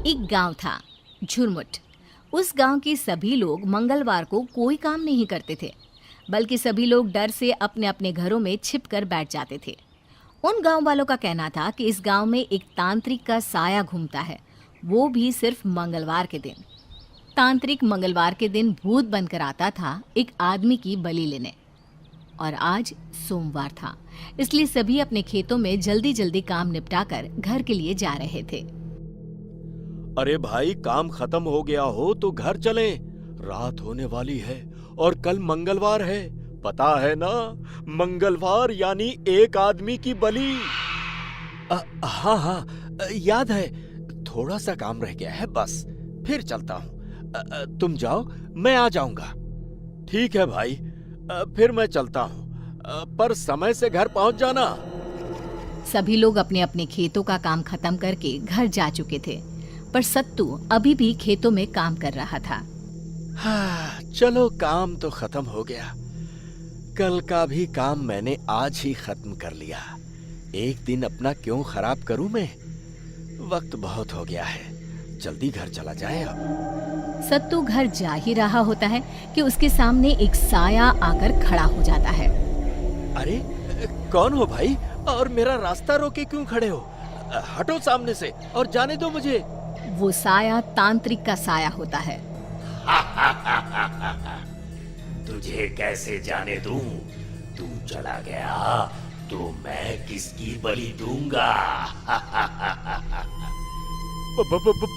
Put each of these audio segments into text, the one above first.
एक गांव था, झुरमुट। उस गांव के सभी लोग मंगलवार को कोई काम नहीं करते थे, बल्कि सभी लोग डर से अपने अपने घरों में छिपकर बैठ जाते थे। उन गांव वालों का कहना था कि इस गांव में एक तांत्रिक का साया घूमता है, वो भी सिर्फ मंगलवार के दिन। तांत्रिक मंगलवार के दिन भूत बनकर आता था एक आदमी की बलि लेने। और आज सोमवार था, इसलिए सभी अपने खेतों में जल्दी जल्दी काम निपटाकर घर के लिए जा रहे थे। अरे भाई, काम खत्म हो गया हो तो घर चलें। रात होने वाली है और कल मंगलवार है। पता है ना, मंगलवार यानी एक आदमी की बलि। हाँ हाँ, याद है। थोड़ा सा काम रह गया है, बस फिर चलता हूँ। तुम जाओ, मैं आ जाऊंगा। ठीक है भाई, फिर मैं चलता हूँ, पर समय से घर पहुंच जाना। सभी लोग अपने अपने खेतों का काम खत्म करके घर जा चुके थे, पर सत्तू अभी भी खेतों में काम कर रहा था। हाँ, चलो काम तो खत्म हो गया। कल का भी काम मैंने आज ही खत्म कर लिया। एक दिन अपना क्यों खराब करूं मैं? वक्त बहुत हो गया है, जल्दी घर चला जाए अब। सत्तू घर जा ही रहा होता है कि उसके सामने एक साया आकर खड़ा हो जाता है। अरे, कौन हो भाई, और मेरा रास्ता रोके क्यों खड़े हो? हटो सामने से और जाने दो मुझे। वो साया तांत्रिक का साया होता है। तुझे कैसे जाने दूं? तू चला गया तो मैं किसकी बलि दूंगा?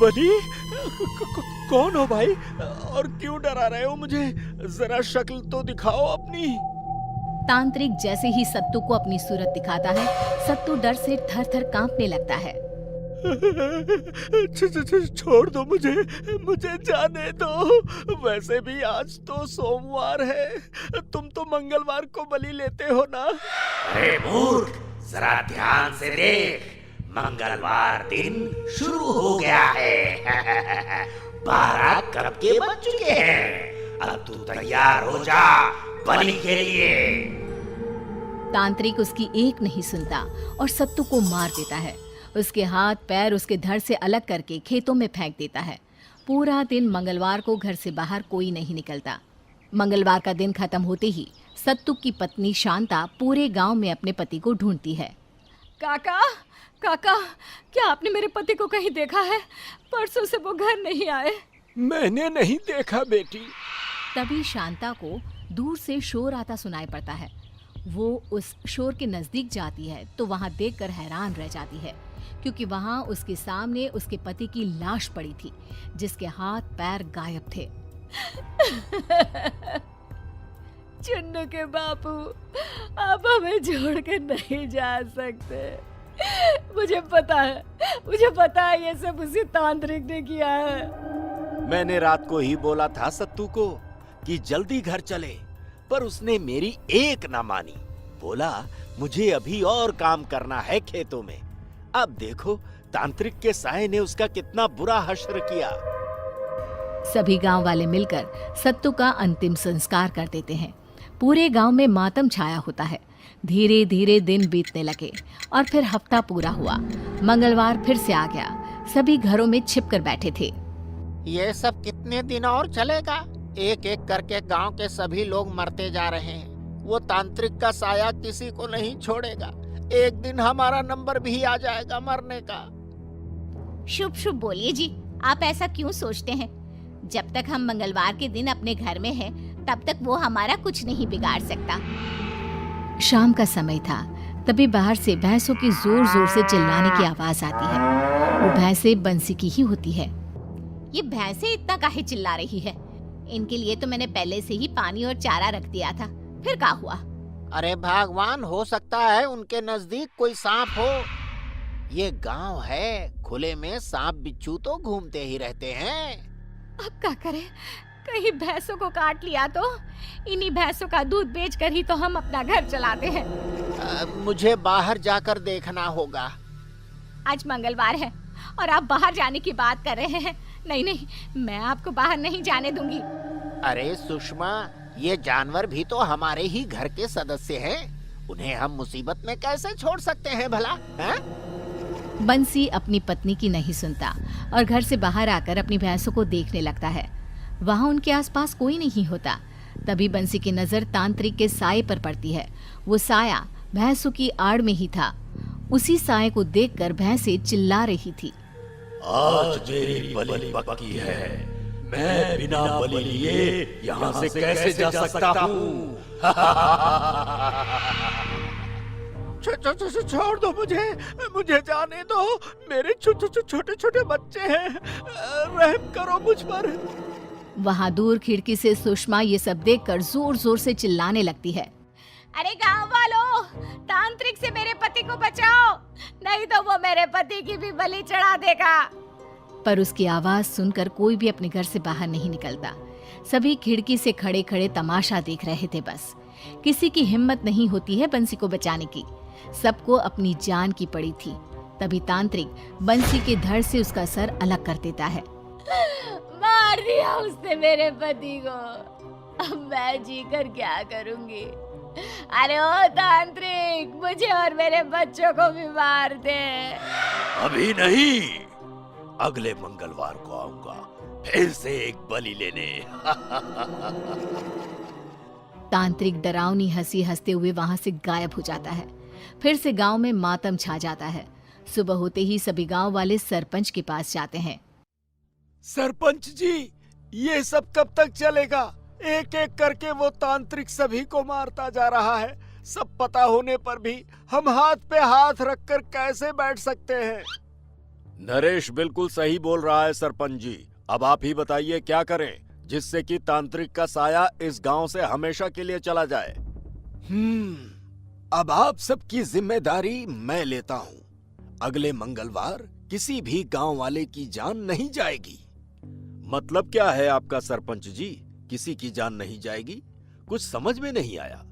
बलि? कौन हो भाई, और क्यों डरा रहे हो मुझे? जरा शक्ल तो दिखाओ अपनी। तांत्रिक जैसे ही सत्तू को अपनी सूरत दिखाता है, सत्तू डर से थर थर कांपने लगता है। छोड़ दो मुझे जाने दो। वैसे भी आज तो सोमवार है, तुम तो मंगलवार को बलि लेते हो ना? अरे मूर्ख, जरा ध्यान से देख। मंगलवार दिन शुरू हो गया है। 12 कब के बज चुके हैं। अब तू तैयार हो जा बलि के लिए। तांत्रिक उसकी एक नहीं सुनता और सत्तू को मार देता है। उसके हाथ पैर उसके धड़ से अलग करके खेतों में फेंक देता है। पूरा दिन मंगलवार को घर से बाहर कोई नहीं निकलता। मंगलवार का दिन खत्म होते ही सत्तू की पत्नी शांता पूरे गांव में अपने पति को ढूंढती है। काका, काका, क्या आपने मेरे पति को कहीं देखा है? परसों से वो घर नहीं आए। मैंने नहीं देखा बेटी। तभी शांता को दूर से शोर आता सुनाई पड़ता है। वो उस शोर के नजदीक जाती है तो वहां देखकर हैरान रह जाती है, क्योंकि वहां उसके सामने उसके पति की लाश पड़ी थी, जिसके हाथ पैर गायब थे। चुन्नू के बापू, आप हमें छोड़कर नहीं जा सकते। मुझे पता है ये सब उसी तांत्रिक ने किया है। मैंने रात को ही बोला था सत्तू को कि जल्दी घर चले, पर उसने मेरी एक ना मानी। बोला मुझे अभी और काम करना है खेतों में। अब देखो तांत्रिक के साये ने उसका कितना बुरा हश्र किया। सभी गांव वाले मिलकर सत्तू का अंतिम संस्कार कर देते हैं। पूरे गांव में मातम छाया होता है। धीरे धीरे दिन बीतने लगे और फिर हफ्ता पूरा हुआ। मंगलवार फिर से आ गया। सभी घरों में छिपकर बैठे थे। ये सब कितने दिन और चलेगा? एक एक करके गांव के सभी लोग मरते जा रहे हैं। वो तांत्रिक का साया किसी को नहीं छोड़ेगा। एक दिन हमारा नंबर भी आ जाएगा मरने का। शुभ शुभ बोलिए जी, आप ऐसा क्यों सोचते हैं? जब तक हम मंगलवार के दिन अपने घर में हैं, तब तक वो हमारा कुछ नहीं बिगाड़ सकता। शाम का समय था, तभी बाहर से भैंसों की जोर जोर से चिल्लाने की आवाज आती है। वो भैंसें बंसी की ही होती है। ये भैंसें इतना काहे चिल्ला रही है? इनके लिए तो मैंने पहले से ही पानी और चारा रख दिया था, फिर क्या हुआ? अरे भगवान, हो सकता है उनके नजदीक कोई सांप हो। ये गांव है, खुले में सांप बिच्छू तो घूमते ही रहते हैं। अब क्या करें? कहीं भैंसों को काट लिया तो? इन्हीं भैंसों का दूध बेचकर ही तो हम अपना घर चलाते हैं। मुझे बाहर जाकर देखना होगा। आज मंगलवार है और आप बाहर जाने की बात कर रहे हैं। नहीं नहीं, मैं आपको बाहर नहीं जाने दूंगी। अरे सुषमा, ये जानवर भी तो हमारे ही घर के सदस्य हैं। उन्हें हम मुसीबत में कैसे छोड़ सकते हैं भला? हैं? बंसी अपनी पत्नी की नहीं सुनता और घर से बाहर आकर अपनी भैंसों को देखने लगता है। वहां उनके आसपास कोई नहीं होता। तभी बंसी की नजर तांत्रिक के साये पर पड़ती है। वो साया भैंसों की आड़ में ही था। उसी साये को देखकर भैंसें चिल्ला रही थी। आज मेरी बलि पक्की है। मैं बिना बलि लिए यहाँ से कैसे जा सकता हूँ? छोड़ दो मुझे जाने दो। मेरे छोटे छोटे बच्चे हैं, रहम करो मुझ पर। वहां दूर खिड़की से सुषमा ये सब देखकर जोर जोर से चिल्लाने लगती है। अरे गांव वालों, तांत्रिक से मेरे पति को बचाओ, नहीं तो वो मेरे पति की भी बलि चढ़ा देगा। पर उसकी आवाज सुनकर कोई भी अपने घर से बाहर नहीं निकलता। सभी खिड़की से खड़े खड़े तमाशा देख रहे थे। बस किसी की हिम्मत नहीं होती है बंसी को बचाने की। सबको अपनी जान की पड़ी थी। तभी तांत्रिक बंसी के धड़ से उसका सर अलग कर देता है। मार दिया उसने मेरे पति को, अब मैं जी कर क्या करूंगी? अरे ओ तांत्रिक, मुझे और मेरे बच्चों को भी मार दे। अभी नहीं, अगले मंगलवार को आऊंगा फिर से एक बलि लेने। तांत्रिक डरावनी हंसी हंसते हुए वहां से गायब हो जाता है। फिर से गांव में मातम छा जाता है। सुबह होते ही सभी गांव वाले सरपंच के पास जाते हैं। सरपंच जी, ये सब कब तक चलेगा? एक एक करके वो तांत्रिक सभी को मारता जा रहा है। सब पता होने पर भी हम हाथ पे हाथ रखकर कैसे बैठ सकते हैं? नरेश बिल्कुल सही बोल रहा है सरपंच जी। अब आप ही बताइए क्या करें जिससे कि तांत्रिक का साया इस गांव से हमेशा के लिए चला जाए। अब आप सबकी जिम्मेदारी मैं लेता हूँ। अगले मंगलवार किसी भी गांव वाले की जान नहीं जाएगी। मतलब क्या है आपका सरपंच जी? किसी की जान नहीं जाएगी? कुछ समझ में नहीं आया।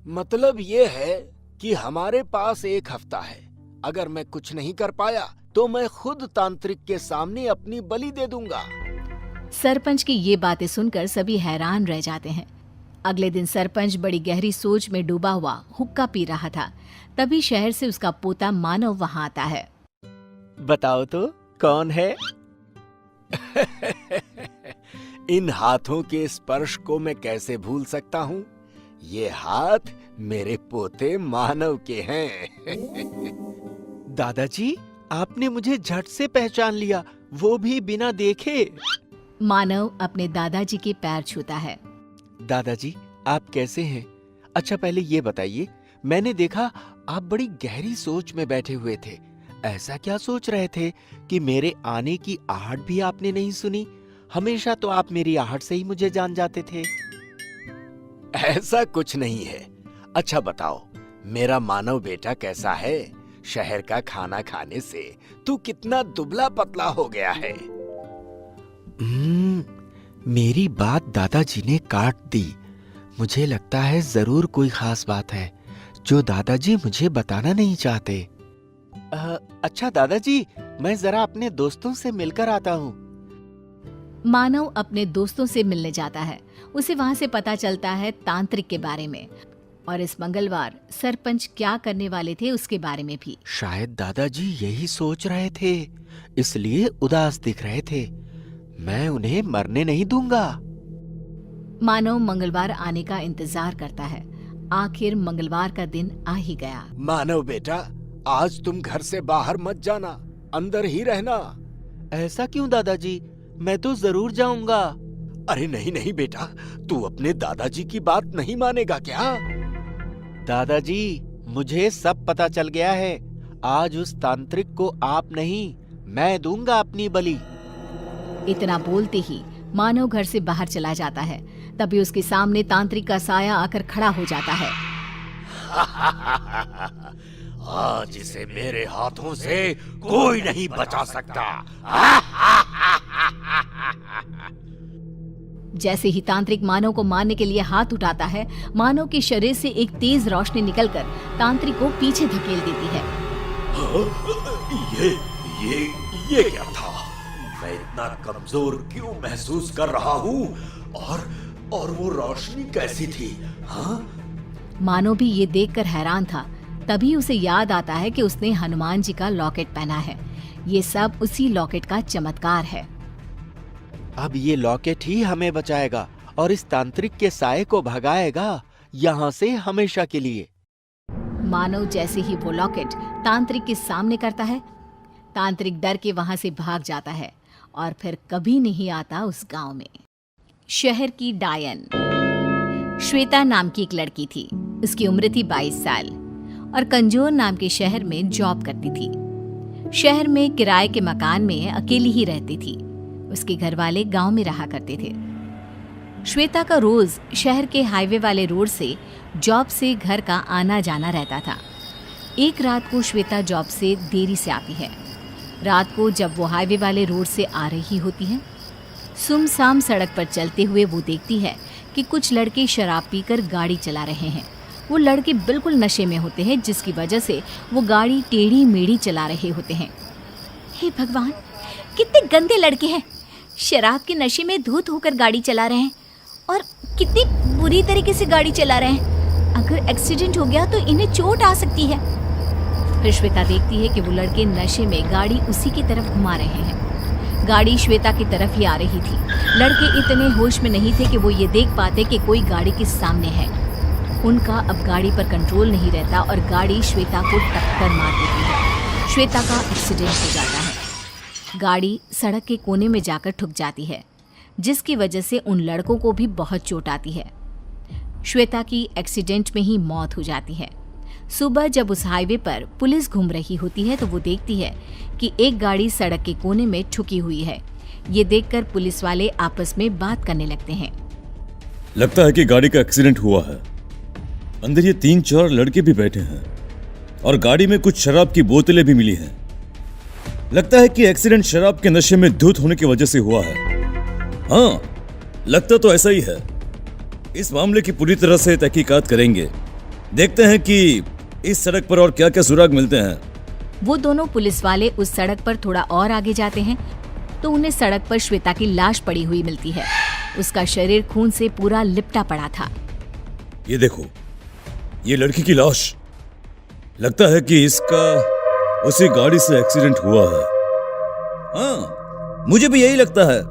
मतलब ये है कि हमारे पास एक हफ्ता है। अगर मैं कुछ नहीं कर पाया तो मैं खुद तांत्रिक के सामने अपनी बलि दे दूंगा। सरपंच की ये बातें सुनकर सभी हैरान रह जाते हैं। अगले दिन सरपंच बड़ी गहरी सोच में डूबा हुआ हुक्का पी रहा था। तभी शहर से उसका पोता मानव वहां आता है। बताओ तो कौन है? इन हाथों के स्पर्श को मैं कैसे भूल सकता हूँ? ये हाथ मेरे पोते मानव के हैं। दादाजी, आपने मुझे झट से पहचान लिया, वो भी बिना देखे। मानव अपने दादाजी के पैर छूता है। दादाजी, आप कैसे हैं? अच्छा, पहले ये बताइए, मैंने देखा आप बड़ी गहरी सोच में बैठे हुए थे। ऐसा क्या सोच रहे थे कि मेरे आने की आहट भी आपने नहीं सुनी? हमेशा तो आप मेरी आहट से ही मुझे जान जाते थे। ऐसा कुछ नहीं है। अच्छा बताओ, मेरा मानव बेटा कैसा है? शहर का खाना खाने से तू कितना दुबला पतला हो गया है। मेरी बात दादाजी ने काट दी। मुझे लगता है जरूर कोई खास बात है जो दादाजी मुझे बताना नहीं चाहते। अच्छा दादाजी, मैं जरा अपने दोस्तों से मिलकर आता हूँ। मानव अपने दोस्तों से मिलने जाता है। उसे वहां से पता चलता है तांत्रिक के बारे में और इस मंगलवार सरपंच क्या करने वाले थे उसके बारे में भी। शायद दादाजी यही सोच रहे थे, इसलिए उदास दिख रहे थे। मैं उन्हें मरने नहीं दूंगा। मानव मंगलवार आने का इंतजार करता है। आखिर मंगलवार का दिन आ ही गया। मानव बेटा, आज तुम घर से बाहर मत जाना, अंदर ही रहना। ऐसा क्यों दादाजी? मैं तो जरूर जाऊंगा। अरे नहीं नहीं बेटा, तू अपने दादाजी की बात नहीं मानेगा क्या? दादाजी, मुझे सब पता चल गया है। आज उस तांत्रिक को आप नहीं, मैं दूंगा अपनी बलि। इतना बोलते ही मानव घर से बाहर चला जाता है। तभी उसके सामने तांत्रिक का साया आकर खड़ा हो जाता है। आज इसे मेरे हाथों से कोई नहीं बचा सकता। जैसे ही तांत्रिक मानव को मारने के लिए हाथ उठाता है, मानव के शरीर से एक तेज रोशनी निकलकर तांत्रिक को पीछे धकेल देती है। ये क्या था? मैं इतना कमजोर क्यों महसूस कर रहा हूँ? और वो रोशनी कैसी थी? हाँ? मानव भी ये देखकर हैरान था। तभी उसे याद आता है कि उसने हनुमान जी का लॉकेट पहना है। ये सब उसी लॉकेट का चमत्कार है। अब ये लॉकेट ही हमें बचाएगा और इस तांत्रिक के साये को भगाएगा यहाँ से हमेशा के लिए। मानो जैसे ही वो लॉकेट तांत्रिक के सामने करता है, तांत्रिक डर के वहां से भाग जाता है और फिर कभी नहीं आता उस गांव में। शहर की डायन। श्वेता नाम की एक लड़की थी। उसकी उम्र थी 22 साल और कंजोर नाम के शहर में जॉब करती थी। शहर में किराए के मकान में अकेली ही रहती थी। उसके घर वाले गांव में रहा करते थे। श्वेता का रोज शहर के हाईवे वाले रोड से जॉब से घर का आना जाना रहता था। एक रात को श्वेता जॉब से देरी से आती है। रात को जब वो हाईवे वाले रोड से आ रही होती है, सुमसाम सड़क पर चलते हुए वो देखती है कि कुछ लड़के शराब पीकर गाड़ी चला रहे हैं। वो लड़के बिल्कुल नशे में होते हैं, जिसकी वजह से वो गाड़ी टेढ़ी मेढ़ी चला रहे होते हैं। हे भगवान, कितने गंदे लड़के हैं! शराब के नशे में धुत होकर गाड़ी चला रहे हैं और कितनी बुरी तरीके से गाड़ी चला रहे हैं। अगर एक्सीडेंट हो गया तो इन्हें चोट आ सकती है। फिर श्वेता देखती है कि वो लड़के नशे में गाड़ी उसी की तरफ घुमा रहे हैं। गाड़ी श्वेता की तरफ ही आ रही थी। लड़के इतने होश में नहीं थे कि वो ये देख पाते कि कोई गाड़ी के सामने है। उनका अब गाड़ी पर कंट्रोल नहीं रहता और गाड़ी श्वेता को टक्कर मार देती है। श्वेता का एक्सीडेंट हो जाता है। गाड़ी सड़क के कोने में जाकर ठुक जाती है, जिसकी वजह से उन लड़कों को भी बहुत चोट आती है। श्वेता की एक्सीडेंट में ही मौत हो जाती है। सुबह जब उस हाईवे पर पुलिस घूम रही होती है तो वो देखती है कि एक गाड़ी सड़क के कोने में ठुकी हुई है। ये देखकर पुलिस वाले आपस में बात करने लगते हैं। लगता है कि गाड़ी का एक्सीडेंट हुआ है। अंदर ये 3-4 लड़के भी बैठे हैं और गाड़ी में कुछ शराब की बोतलें भी मिली हैं। लगता है कि एक्सीडेंट शराब के नशे में धुत होने की वजह से हुआ है। हाँ, लगता तो ऐसा ही है। इस मामले की पूरी तरह से तहकीकात करेंगे। देखते हैं कि इस सड़क पर और क्या क्या सुराग मिलते हैं। वो दोनों पुलिस वाले उस सड़क पर थोड़ा और आगे जाते हैं तो उन्हें सड़क पर श्वेता की लाश पड़ी हुई मिलती है। उसका शरीर खून से पूरा लिपटा पड़ा था। ये देखो, ये लड़की की लाश। लगता है कि इसका उसी गाड़ी से एक्सीडेंट हुआ है। हाँ, मुझे भी यही लगता है।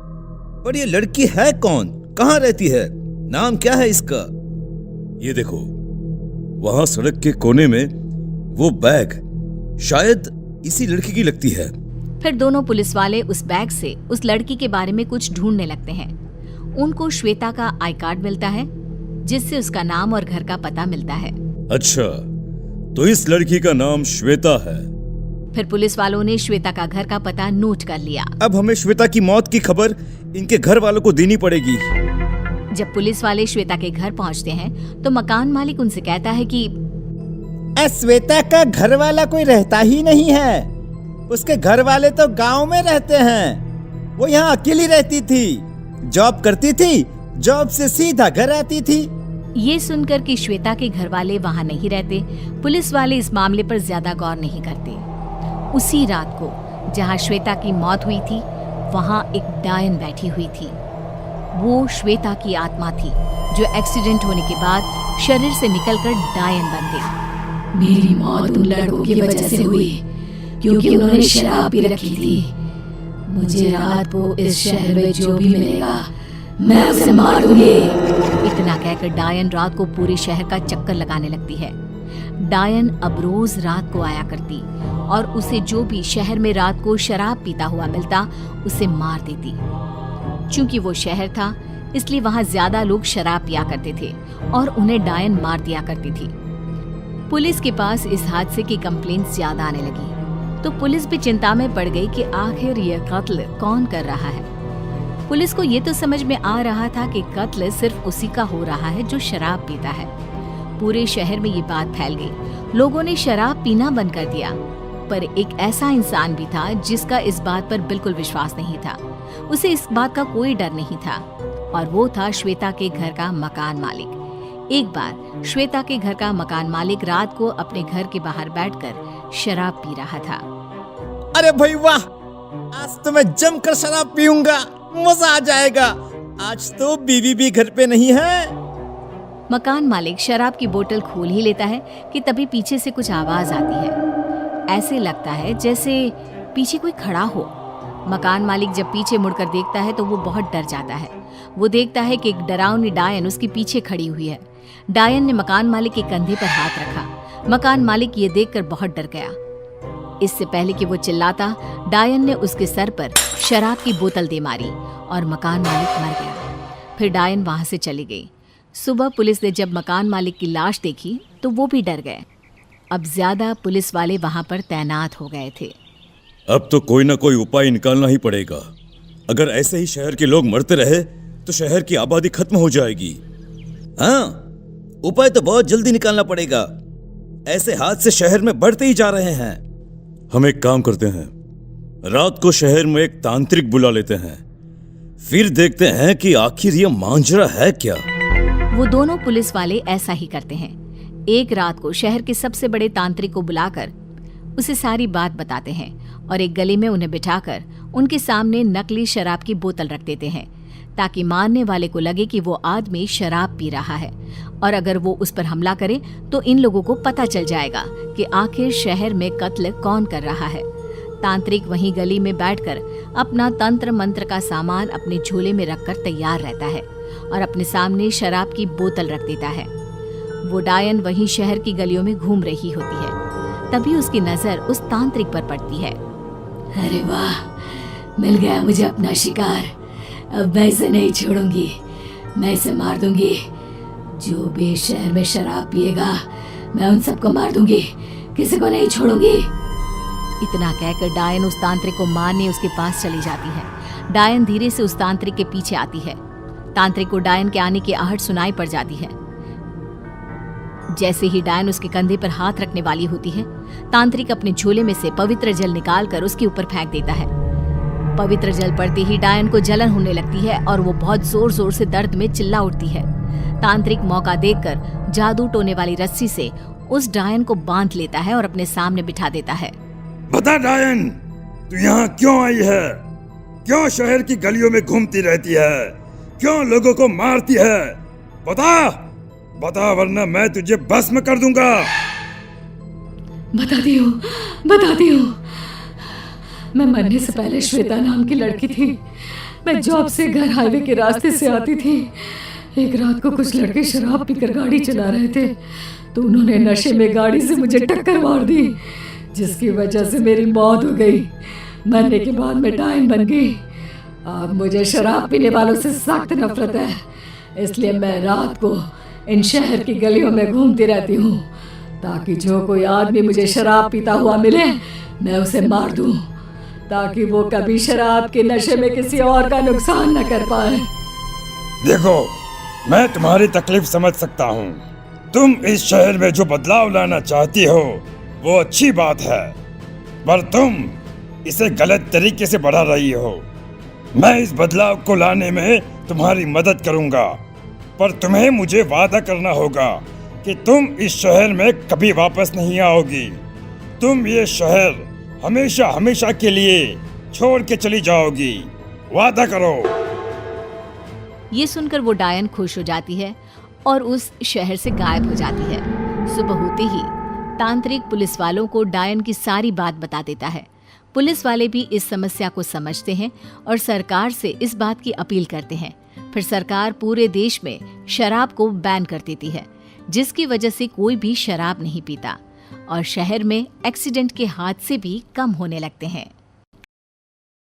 पर ये लड़की है कौन? कहाँ रहती है? नाम क्या है इसका? ये देखो, वहां सड़क के कोने में वो बैग शायद इसी लड़की की लगती है। फिर दोनों पुलिस वाले उस बैग से उस लड़की के बारे में कुछ ढूंढने लगते हैं। उनको श्वेता का आई कार्ड मिलता है, जिससे उसका नाम और घर का पता मिलता है। अच्छा, तो इस लड़की का नाम श्वेता है। फिर पुलिस वालों ने श्वेता का घर का पता नोट कर लिया। अब हमें श्वेता की मौत की खबर इनके घर वालों को देनी पड़ेगी। जब पुलिस वाले श्वेता के घर पहुंचते हैं तो मकान मालिक उनसे कहता है कि श्वेता का घर वाला कोई रहता ही नहीं है। उसके घर वाले तो गांव में रहते हैं। वो यहाँ अकेली रहती थी, जॉब करती थी, जॉब से सीधा घर आती थी। ये सुनकर कि श्वेता के घर वाले वहाँ नहीं रहते, पुलिस वाले इस मामले पर ज्यादा गौर नहीं करते। उसी रात को जहाँ श्वेता की मौत हुई थी, वहाँ एक डायन बैठी हुई थी। वो श्वेता की आत्मा थी जो एक्सीडेंट होने के बाद शरीर से निकलकर डायन बन गई। मेरी मौत उन लड़कों की वजह से हुई क्योंकि उन्होंने शराब पी रखी थी। मुझे रात को इस शहर में जो भी मिलेगा मैं उसे मार दूंगी। इतना कहकर डायन रात को पूरे शहर का चक्कर लगाने लगती है। डायन अब रोज रात को आया करती और उसे जो भी शहर में रात को शराब पीता हुआ मिलता उसे मार देती। चूंकि वो शहर था इसलिए वहाँ ज्यादा लोग शराब पिया करते थे और उन्हें डायन मार दिया करती थी। पुलिस के पास इस हादसे की कंप्लेंट्स ज्यादा आने लगी तो पुलिस भी चिंता में पड़ गई कि आखिर यह कत्ल कौन कर रहा है। पुलिस को ये तो समझ में आ रहा था कि कत्ल सिर्फ उसी का हो रहा है जो शराब पीता है। पूरे शहर में ये बात फैल गई। लोगों ने शराब पीना बंद कर दिया, पर एक ऐसा इंसान भी था जिसका इस बात पर बिल्कुल विश्वास नहीं था। उसे इस बात का कोई डर नहीं था और वो था श्वेता के घर का मकान मालिक। एक बार श्वेता के घर का मकान मालिक रात को अपने घर के बाहर बैठकर शराब पी रहा था। अरे भाई वाह, आज तो मैं जमकर शराब पीऊंगा, मजा आ जाएगा। आज तो बीवी भी घर पे नहीं है। मकान मालिक शराब की बोतल खोल ही लेता है कि तभी पीछे से कुछ आवाज आती है। ऐसे लगता है जैसे पीछे कोई खड़ा हो। मकान मालिक जब पीछे मुड़कर देखता है तो वो बहुत डर जाता है। वो देखता है कि एक डरावनी डायन उसके पीछे खड़ी हुई है। डायन ने मकान मालिक के कंधे पर हाथ रखा। मकान मालिक ये देखकर बहुत डर गया। इससे पहले कि वो चिल्लाता, डायन ने उसके सर पर शराब की बोतल दे मारी और मकान मालिक मर गया। फिर डायन वहां से चली गई। सुबह पुलिस ने जब मकान मालिक की लाश देखी तो वो भी डर गए। अब ज्यादा पुलिस वाले वहां पर तैनात हो गए थे। अब तो कोई ना कोई उपाय निकालना ही पड़ेगा। अगर ऐसे ही शहर के लोग मरते रहे तो शहर की आबादी खत्म हो जाएगी। हाँ, उपाय तो बहुत जल्दी निकालना पड़ेगा। ऐसे हादसे शहर में बढ़ते ही जा रहे हैं। हम एक काम करते हैं, रात को शहर में एक तांत्रिक बुला लेते हैं, फिर देखते हैं कि आखिर ये मांजरा है क्या। वो दोनों पुलिस वाले ऐसा ही करते हैं। एक रात को शहर के सबसे बड़े तांत्रिक को बुलाकर उसे सारी बात बताते हैं और एक गली में उन्हें बिठाकर उनके सामने नकली शराब की बोतल रख देते हैं ताकि मारने वाले को लगे कि वो आदमी शराब पी रहा है, और अगर वो उस पर हमला करे तो इन लोगों को पता चल जाएगा कि आखिर शहर में कत्ल कौन कर रहा है। तांत्रिक वहीं गली में बैठकर अपना तंत्र मंत्र का सामान अपने झोले में रखकर तैयार रहता है और अपने सामने शराब की बोतल रख देता है। वो डायन वहीं शहर की गलियों में घूम रही होती है। तभी उसकी नजर उस तांत्रिक पर पड़ती है। अरे वाह, मिल गया मुझे अपना शिकार। अब मैं इसे नहीं छोड़ूंगी, मैं इसे मार दूंगी। जो भी शहर में शराब पिएगा मैं उन सबको मार दूंगी, किसी को नहीं छोड़ूंगी। इतना कहकर डायन उस तांत्रिक को मारने उसके पास चली जाती है। डायन धीरे से उस तांत्रिक के पीछे आती है। तांत्रिक को डायन के आने की आहट सुनाई पड़ जाती है। जैसे ही डायन उसके कंधे पर हाथ रखने वाली होती है, तांत्रिक अपने झोले में से पवित्र जल निकालकर उसके ऊपर फेंक देता है। पवित्र जल पड़ते ही डायन को जलन होने लगती है और वो बहुत जोर जोर से दर्द में चिल्ला उठती है। तांत्रिक मौका देखकर जादू टोने वाली रस्सी से उस डायन को बांध लेता है और अपने सामने बिठा देता है। बता डायन, तू यहाँ क्यों आई है? क्यों शहर की गलियों में घूमती रहती है? क्यों लोगों को मारती है? बता वरना मैं तुझे भस्म कर दूंगा। बताती हूँ। मैं मरने से पहले श्वेता नाम की लड़की थी। मैं जॉब से घर हाईवे के रास्ते से आती थी। एक रात को कुछ लड़के शराब पीकर गाड़ी चला रहे थे तो उन्होंने नशे में गाड़ी से मुझे टक्कर मार दी, जिसकी वजह से मेरी मौत हो गई। मरने के बाद मैं डायन बन गई। अब मुझे शराब पीने वालों से सख्त नफरत है, इसलिए मैं रात को इन शहर की गलियों में घूमती रहती हूँ ताकि जो कोई आदमी मुझे शराब पीता हुआ मिले मैं उसे मार दूं, ताकि वो कभी शराब के नशे में किसी और का नुकसान न कर पाए। देखो, मैं तुम्हारी तकलीफ समझ सकता हूँ। तुम इस शहर में जो बदलाव लाना चाहती हो वो अच्छी बात है, पर तुम इसे गलत तरीके से बढ़ा रही हो। मैं इस बदलाव को लाने में तुम्हारी मदद करूंगा, पर तुम्हें मुझे वादा करना होगा कि तुम इस शहर में कभी वापस नहीं आओगी। तुम ये शहर हमेशा हमेशा के लिए छोड़ के चली जाओगी। वादा करो। ये सुनकर वो डायन खुश हो जाती है और उस शहर से गायब हो जाती है। सुबह होते ही तांत्रिक पुलिस वालों को डायन की सारी बात बता देता है। पुलिस वाले भी इस समस्या को समझते हैं और सरकार से इस बात की अपील करते हैं। फिर सरकार पूरे देश में शराब को बैन कर देती है, जिसकी वजह से कोई भी शराब नहीं पीता और शहर में एक्सीडेंट के हादसे भी कम होने लगते हैं।